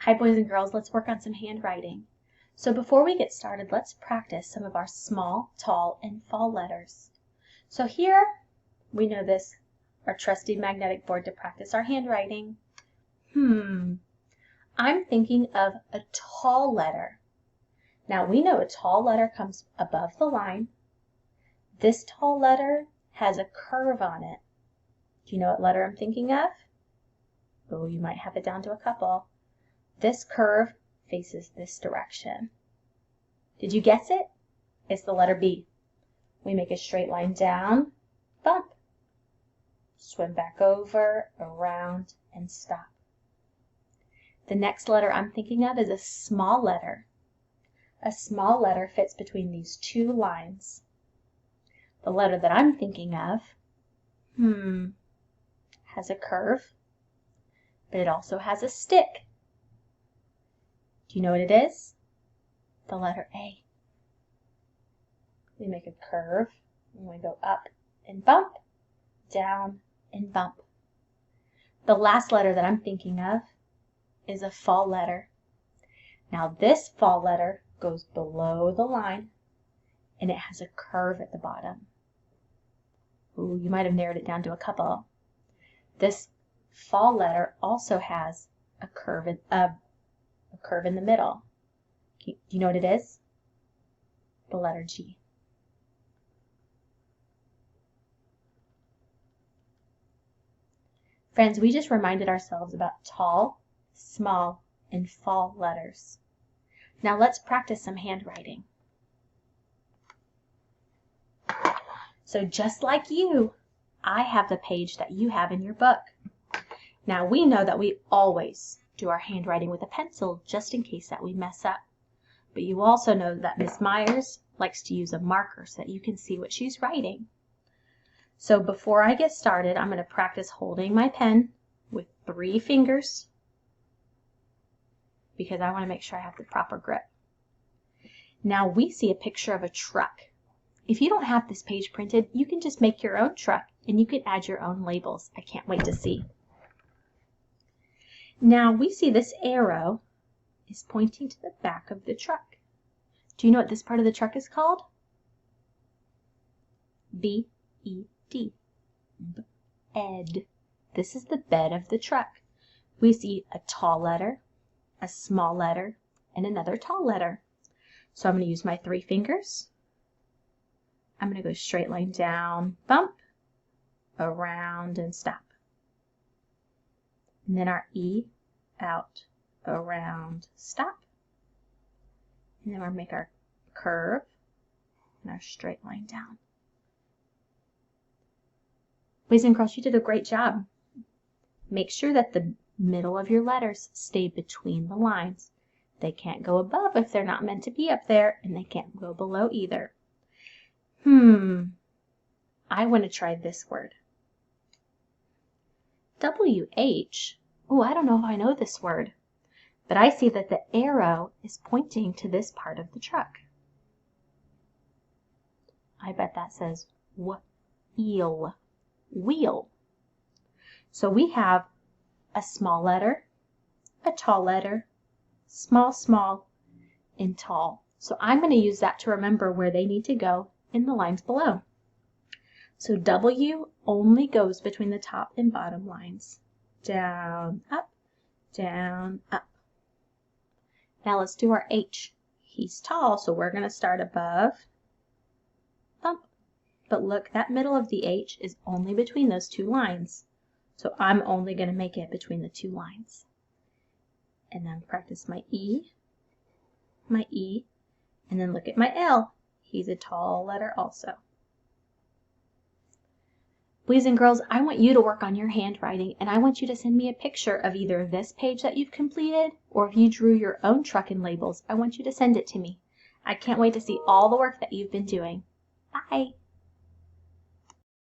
Hi boys and girls, let's work on some handwriting. So before we get started, let's practice some of our small, tall, and fall letters. So here, we know this, our trusty magnetic board to practice our handwriting. I'm thinking of a tall letter. Now we know a tall letter comes above the line. This tall letter has a curve on it. Do you know what letter I'm thinking of? Oh, you might have it down to a couple. This curve faces this direction. Did you guess it? It's the letter B. We make a straight line down, bump, swim back over, around, and stop. The next letter I'm thinking of is a small letter. A small letter fits between these two lines. The letter that I'm thinking of, has a curve, but it also has a stick. Do you know what it is? The letter A. We make a curve, and we go up and bump, down and bump. The last letter that I'm thinking of is a fall letter. Now this fall letter goes below the line, and it has a curve at the bottom. Ooh, you might have narrowed it down to a couple. This fall letter also has a curve in the middle. Do you know what it is? The letter G. Friends, we just reminded ourselves about tall, small, and fall letters. Now let's practice some handwriting. So just like you, I have the page that you have in your book. Now we know that we always do our handwriting with a pencil just in case that we mess up. But you also know that Miss Myers likes to use a marker so that you can see what she's writing. So before I get started, I'm going to practice holding my pen with 3 fingers because I want to make sure I have the proper grip. Now we see a picture of a truck. If you don't have this page printed, you can just make your own truck and you can add your own labels. I can't wait to see. Now we see this arrow is pointing to the back of the truck. Do you know what this part of the truck is called? B-E-D. Bed. This is the bed of the truck. We see a tall letter, a small letter, and another tall letter. So I'm going to use my 3 fingers. I'm going to go straight line down, bump, around, and stop. And then our E, out, around, stop. And then we'll make our curve and our straight line down. Boys and girls, you did a great job. Make sure that the middle of your letters stay between the lines. They can't go above if they're not meant to be up there, and they can't go below either. I want to try this word. W-H. Oh, I don't know if I know this word, but I see that the arrow is pointing to this part of the truck. I bet that says wheel. Wheel. So we have a small letter, a tall letter, small, small, and tall. So I'm going to use that to remember where they need to go in the lines below. So W only goes between the top and bottom lines. Down, up, down, up. Now let's do our H. He's tall, so we're going to start above, bump. But look, that middle of the H is only between those 2 lines. So I'm only going to make it between the 2 lines. And then practice my E, and then look at my L. He's a tall letter also. Boys and girls, I want you to work on your handwriting, and I want you to send me a picture of either this page that you've completed, or if you drew your own truck and labels, I want you to send it to me. I can't wait to see all the work that you've been doing. Bye!